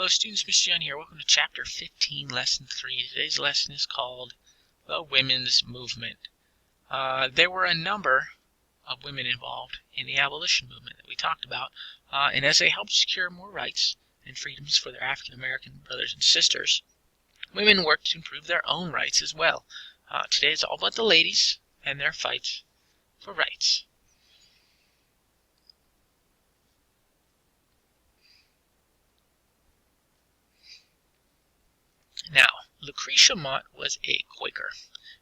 Hello students, Mr. Young here. Welcome to Chapter 15, Lesson 3. Today's lesson is called The Women's Movement. There were a number of women involved in the abolition movement that we talked about, and as they helped secure more rights and freedoms for their African American brothers and sisters, women worked to improve their own rights as well. Today is all about the ladies and their fights for rights. Now, Lucretia Mott was a Quaker,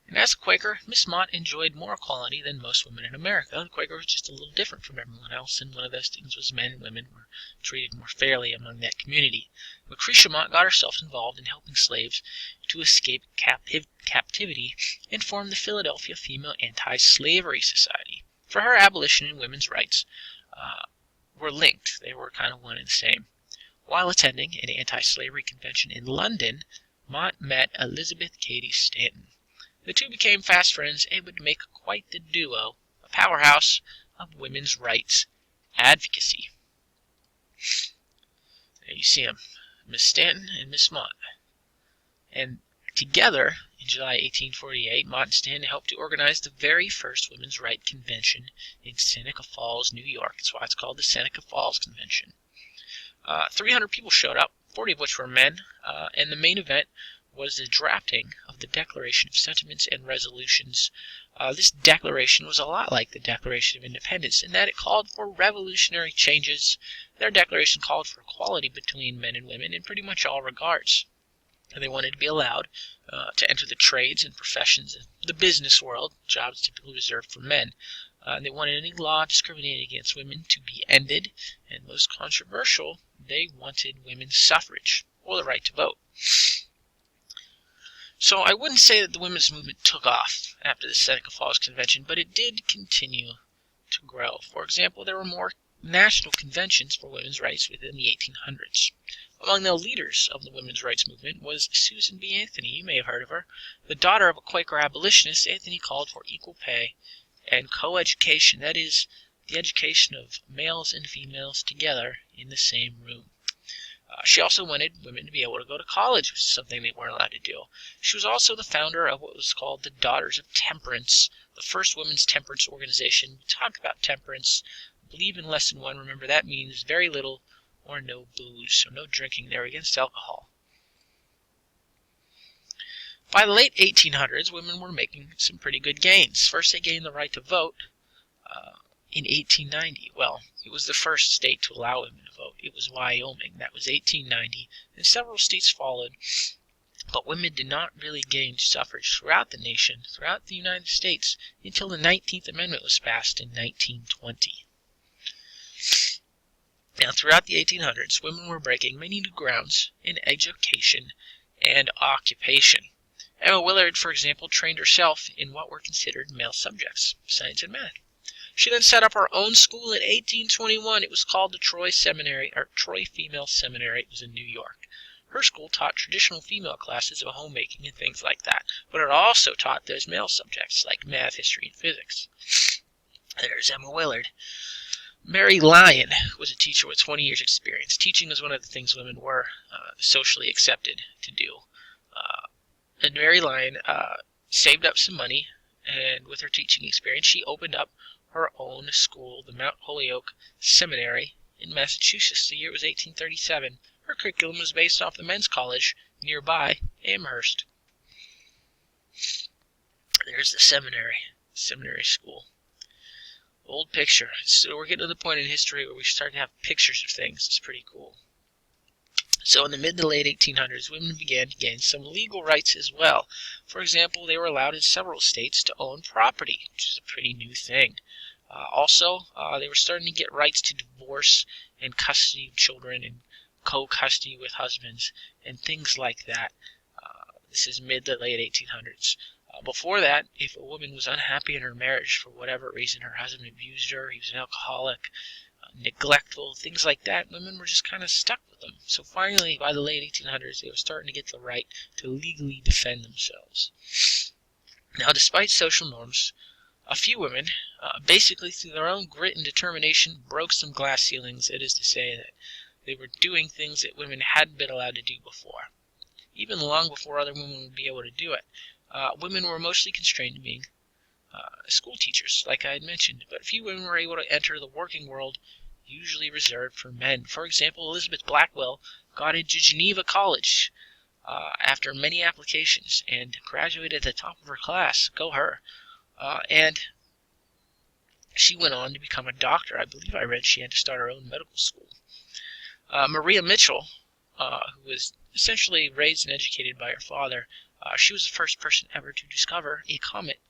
and as a Quaker, Miss Mott enjoyed more equality than most women in America. The Quaker was just a little different from everyone else, and one of those things was men and women were treated more fairly among that community. Lucretia Mott got herself involved in helping slaves to escape captivity and formed the Philadelphia Female Anti-Slavery Society. For her, abolition and women's rights were linked. They were kind of one and the same. While attending an anti-slavery convention in London, Mott met Elizabeth Cady Stanton. The two became fast friends and would make quite the duo, a powerhouse of women's rights advocacy. There you see them, Miss Stanton and Miss Mott. And together, in July 1848, Mott and Stanton helped to organize the very first women's rights convention in Seneca Falls, New York. That's why it's called the Seneca Falls Convention. 300 people showed up, 40 of which were men, and the main event was the drafting of the Declaration of Sentiments and Resolutions. This declaration was a lot like the Declaration of Independence in that it called for revolutionary changes. Their declaration called for equality between men and women in pretty much all regards. They wanted to be allowed to enter the trades and professions of the business world, jobs typically reserved for men. They wanted any law discriminating against women to be ended, and most controversial, they wanted women's suffrage, or the right to vote. So I wouldn't say that the women's movement took off after the Seneca Falls Convention, but it did continue to grow. For example, there were more national conventions for women's rights within the 1800s. Among the leaders of the women's rights movement was Susan B. Anthony. You may have heard of her. The daughter of a Quaker abolitionist, Anthony called for equal pay and co-education, that is, the education of males and females together in the same room. She also wanted women to be able to go to college, which is something they weren't allowed to do. She was also the founder of what was called the Daughters of Temperance, the first women's temperance organization. We talked about temperance. I believe in Lesson 1, remember that means very little or no booze, so no drinking. They're against alcohol. By the late 1800s, women were making some pretty good gains. First, they gained the right to vote in 1890. Well, it was the first state to allow women to vote. It was Wyoming. That was 1890, and several states followed. But women did not really gain suffrage throughout the nation, throughout the United States, until the 19th Amendment was passed in 1920. Now, throughout the 1800s, women were breaking many new grounds in education and occupation. Emma Willard, for example, trained herself in what were considered male subjects, science and math. She then set up her own school in 1821. It was called the Troy Seminary, or Troy Female Seminary. It was in New York. Her school taught traditional female classes of homemaking and things like that, but it also taught those male subjects like math, history, and physics. There's Emma Willard. Mary Lyon was a teacher with 20 years' experience. Teaching was one of the things women were socially accepted to do. And Mary Lyon saved up some money, and with her teaching experience, she opened up her own school, the Mount Holyoke Seminary in Massachusetts. The year was 1837. Her curriculum was based off the men's college nearby, Amherst. There's the seminary school. Old picture. So we're getting to the point in history where we start to have pictures of things. It's pretty cool. So in the mid to late 1800s, women began to gain some legal rights as well. For example, they were allowed in several states to own property, which is a pretty new thing. Also, they were starting to get rights to divorce and custody of children and co-custody with husbands and things like that. This is mid to late 1800s. Before that, if a woman was unhappy in her marriage for whatever reason, her husband abused her, he was an alcoholic, neglectful, things like that, women were just kind of stuck with them. So finally, by the late 1800s, they were starting to get the right to legally defend themselves. Now, despite social norms, a few women, basically through their own grit and determination, broke some glass ceilings. That is to say that They were doing things that women hadn't been allowed to do before, even long before other women would be able to do it. Women were mostly constrained to being school teachers, like I had mentioned, but few women were able to enter the working world, usually reserved for men. For example, Elizabeth Blackwell got into Geneva College after many applications and graduated at the top of her class. Go her. And she went on to become a doctor. I believe I read she had to start her own medical school. Maria Mitchell, who was essentially raised and educated by her father, she was the first person ever to discover a comet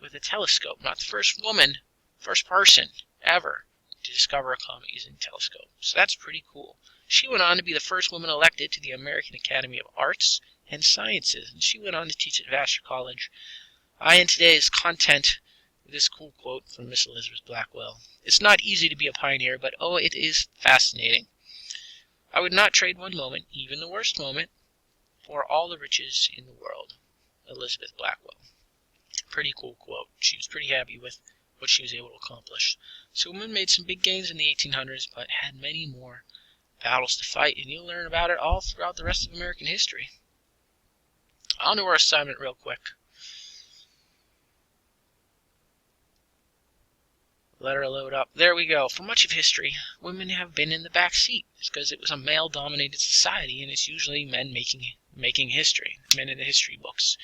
with a telescope. Not the first woman, first person ever to discover a comet using a telescope. So that's pretty cool. She went on to be the first woman elected to the American Academy of Arts and Sciences, and she went on to teach at Vassar College. In today's content, this cool quote from Miss Elizabeth Blackwell: "It's not easy to be a pioneer, but oh, it is fascinating. I would not trade one moment, even the worst moment, for all the riches in the world." Elizabeth Blackwell. Pretty cool quote. She was pretty happy with what she was able to accomplish. So women made some big gains in the 1800s, but had many more battles to fight, and you'll learn about it all throughout the rest of American history. On to our assignment real quick. Let her load up. There we go. For much of history, women have been in the back seat. It's because it was a male-dominated society, and it's usually men making history, men in the history books.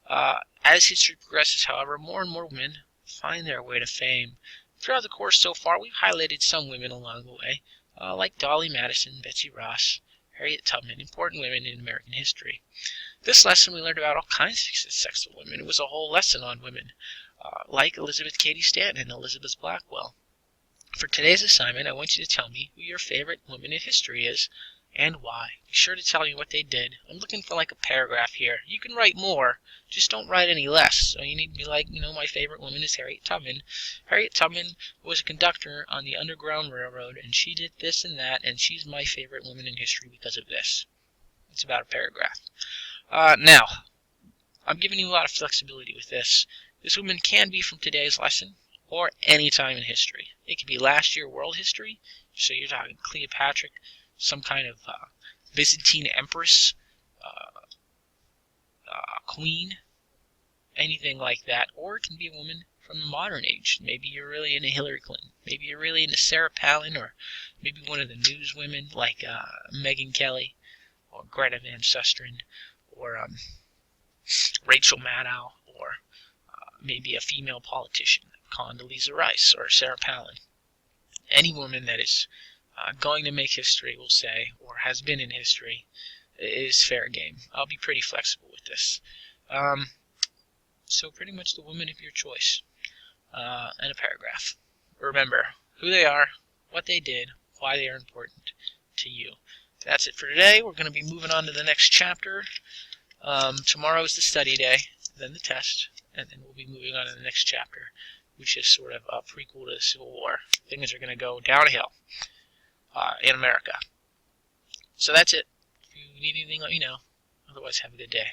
As history progresses, however, more and more women find their way to fame. Throughout the course so far, we've highlighted some women along the way, like Dolly Madison, Betsy Ross, Harriet Tubman, important women in American history. This lesson, we learned about all kinds of successful women. It was a whole lesson on women, like Elizabeth Cady Stanton and Elizabeth Blackwell. For today's assignment, I want you to tell me who your favorite woman in history is and why. Be sure to tell me what they did. I'm looking for like a paragraph here. You can write more, just don't write any less. So you need to be like, my favorite woman is Harriet Tubman. Harriet Tubman was a conductor on the Underground Railroad, and she did this and that, and she's my favorite woman in history because of this. It's about a paragraph. Now, I'm giving you a lot of flexibility with this. This woman can be from today's lesson or any time in history. It could be last year world history, so you're talking Cleopatra, some kind of Byzantine empress, queen, anything like that. Or it can be a woman from the modern age. Maybe you're really into Hillary Clinton. Maybe you're really into Sarah Palin, or maybe one of the news women like Megyn Kelly or Greta Van Susteren or Rachel Maddow, or maybe a female politician, Condoleezza Rice or Sarah Palin. Any woman that is going to make history, we'll say, or has been in history, is fair game. I'll be pretty flexible with this. So pretty much the woman of your choice, and a paragraph. Remember who they are, what they did, why they are important to you. That's it for today. We're going to be moving on to the next chapter. Tomorrow is the study day, then the test, and then we'll be moving on to the next chapter, which is sort of a prequel to the Civil War. Things are going to go downhill in America. So that's it. If you need anything, let me know. Otherwise, have a good day.